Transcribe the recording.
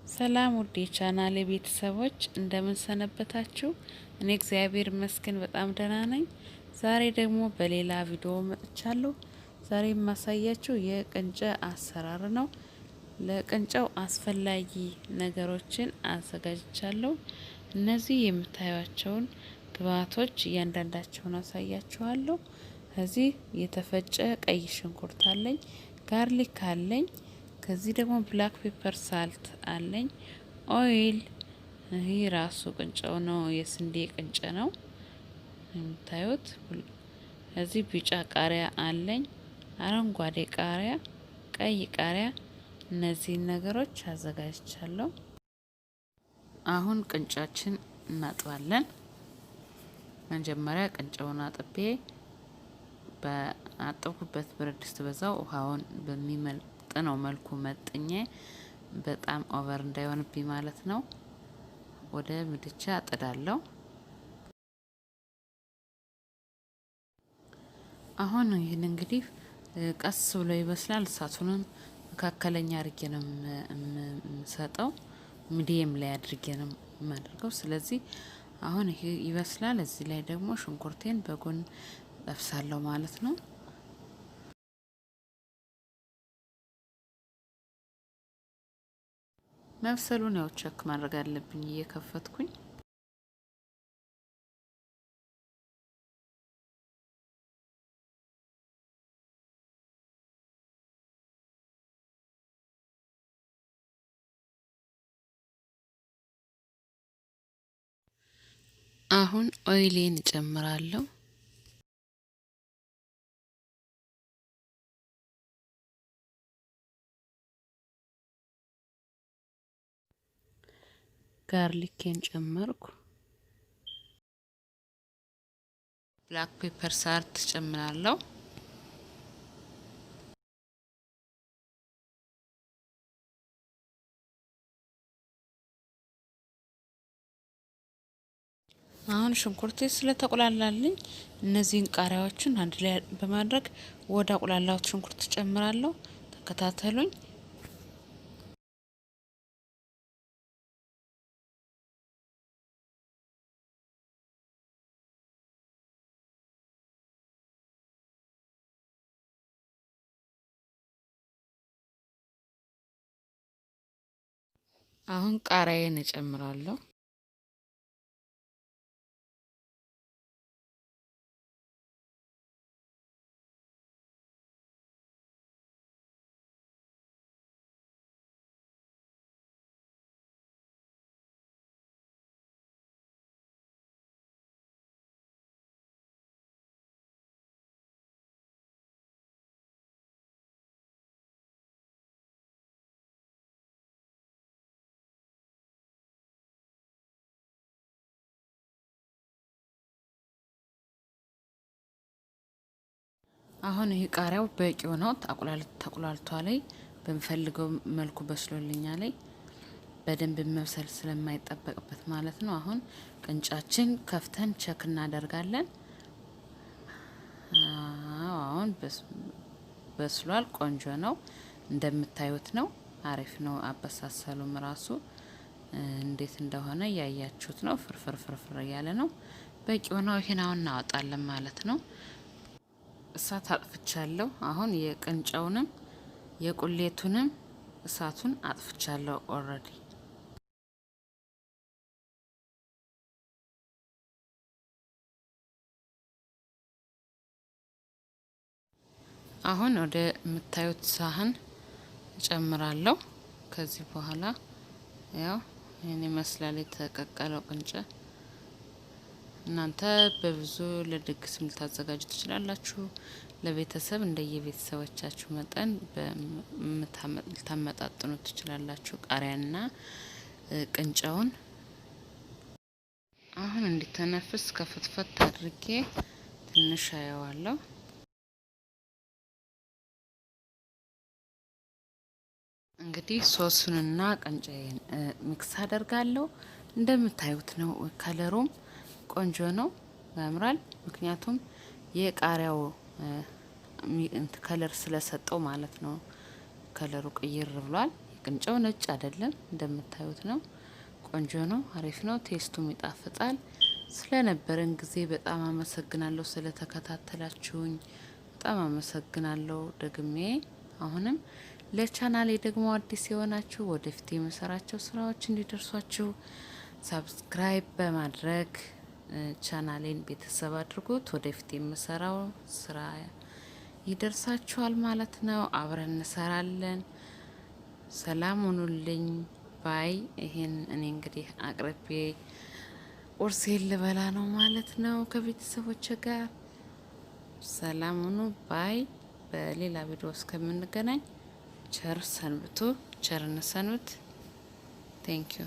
ሰላም ውዴ ቻናሌ ቤተሰቦች እንደምን ሰነበታችሁ? እኔ እግዚአብሔር ይመስገን በጣም ደህና ነኝ። ዛሬ ደግሞ በሌላ ቪዲዮ መጥቻለሁ። ዛሬ የማሳያችሁ የቅንጨ አሰራር ነው። ለቅንጨው አስፈላጊ ነገሮችን አዘጋጅቻለሁ። እነዚህ የምታዩቸውን ግብአቶች እያንዳንዳቸውን አሳያችኋለሁ። ከዚህ የተፈጨ ቀይ ሽንኩርት አለኝ፣ ጋርሊክ አለኝ። ከዚህ ደግሞ ብላክ ፔፐር ሳልት አለኝ፣ ኦይል። ይሄ ራሱ ቅንጨው ነው፣ የስንዴ ቅንጨ ነው የምታዩት። እዚህ ቢጫ ቃሪያ አለኝ፣ አረንጓዴ ቃሪያ፣ ቀይ ቃሪያ። እነዚህን ነገሮች አዘጋጅቻለሁ። አሁን ቅንጫችን እናጥባለን። መጀመሪያ ቅንጨውን አጥቤ በአጠብኩበት ብረት ድስት በዛው ውሃውን በሚመጥነው መልኩ መጥኜ በጣም ኦቨር እንዳይሆንብኝ ማለት ነው ወደ ምድጃ አጥዳለሁ። አሁን ይህን እንግዲህ ቀስ ብሎ ይበስላል። እሳቱንም መካከለኛ አድርጌ ነው የምሰጠው፣ ሚዲየም ላይ አድርጌ ነው የማደርገው። ስለዚህ አሁን ይሄ ይበስላል። እዚህ ላይ ደግሞ ሽንኩርቴን በጎን ጠብሳለሁ ማለት ነው። መብሰሉን ያው ቸክ ማድረግ አለብኝ እየከፈትኩኝ። አሁን ኦይሌን እጨምራለሁ። ጋርሊኬን ጨመርኩ። ብላክ ፔፐር ሳልት ጨምራለሁ። አሁን ሽንኩርቴ ስለተቆላላልኝ እነዚህን ቃሪያዎችን አንድ ላይ በማድረግ ወደ አቁላላሁት ሽንኩርት ጨምራለሁ። ተከታተሉኝ። አሁን ቃሪያዬን እጨምራለሁ። አሁን ይሄ ቃሪያው በቂው ነው። ተቁላልቷል። በምፈልገው መልኩ በስሎልኛል። በደንብ መብሰል ስለማይጠበቅበት ማለት ነው። አሁን ቅንጫችን ከፍተን ቸክ እናደርጋለን። አሁን በስሏል። ቆንጆ ነው፣ እንደምታዩት ነው። አሪፍ ነው። አበሳሰሉም ራሱ እንዴት እንደሆነ ያያችሁት ነው። ፍርፍር እያለ ነው። በቂው ነው። ይሄን አሁን እናወጣለን ማለት ነው። እሳት አጥፍቻለሁ። አሁን የቅንጨውንም የቁሌቱንም እሳቱን አጥፍቻለሁ ኦሬዲ። አሁን ወደ የምታዩት ሳህን እጨምራለሁ። ከዚህ በኋላ ያው ይሄን ይመስላል የተቀቀለው ቅንጨ። እናንተ በብዙ ለድግስም ልታዘጋጁ ትችላላችሁ። ለቤተሰብ እንደየቤተሰቦቻችሁ መጠን ልታመጣጥኑ ትችላላችሁ። ቃሪያና ቅንጨውን አሁን እንዲተነፍስ ከፍትፈት አድርጌ ትንሽ አየዋለሁ። እንግዲህ ሶሱንና ቅንጨዬን ሚክስ አደርጋለሁ። እንደምታዩት ነው። ከለሩም ቆንጆ ነው፣ ያምራል። ምክንያቱም የቃሪያው ከለር ስለሰጠው ማለት ነው። ከለሩ ቅይር ብሏል። ቅንጨው ነጭ አይደለም እንደምታዩት ነው። ቆንጆ ነው፣ አሪፍ ነው፣ ቴስቱም ይጣፍጣል። ስለነበረን ጊዜ በጣም አመሰግናለሁ። ስለተከታተላችሁኝ በጣም አመሰግናለሁ። ደግሜ አሁንም ለቻናሌ ደግሞ አዲስ የሆናችሁ ወደፊት የምሰራቸው ስራዎች እንዲደርሷችሁ ሰብስክራይብ በማድረግ ቻናሌን ቤተሰብ አድርጉት። ወደፊት የምሰራው ስራ ይደርሳችኋል ማለት ነው። አብረን እንሰራለን። ሰላም ሁኑልኝ ባይ። ይሄን እኔ እንግዲህ አቅርቤ ቁርሴን ልበላ ነው ማለት ነው ከቤተሰቦቼ ጋር። ሰላም ሁኑ ባይ። በሌላ ቪዲዮ እስከምንገናኝ ቸር ሰንብቱ። ቸር እንሰንብት። ቴንኪዩ